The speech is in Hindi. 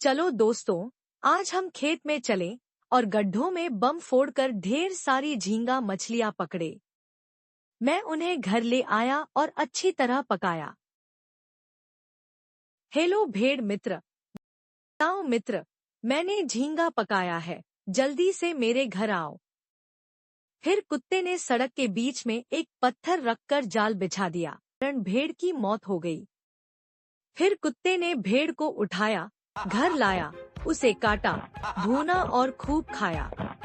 चलो दोस्तों, आज हम खेत में चले और गड्ढों में बम फोड़कर ढेर सारी झींगा मछलियां पकड़े। मैं उन्हें घर ले आया और अच्छी तरह पकाया। हेलो भेड़ मित्र, बताओ मित्र, मैंने झींगा पकाया है, जल्दी से मेरे घर आओ। फिर कुत्ते ने सड़क के बीच में एक पत्थर रखकर जाल बिछा दिया, कारण भेड़ की मौत हो गई। फिर कुत्ते ने भेड़ को उठाया, घर लाया, उसे काटा, भूना और खूब खाया।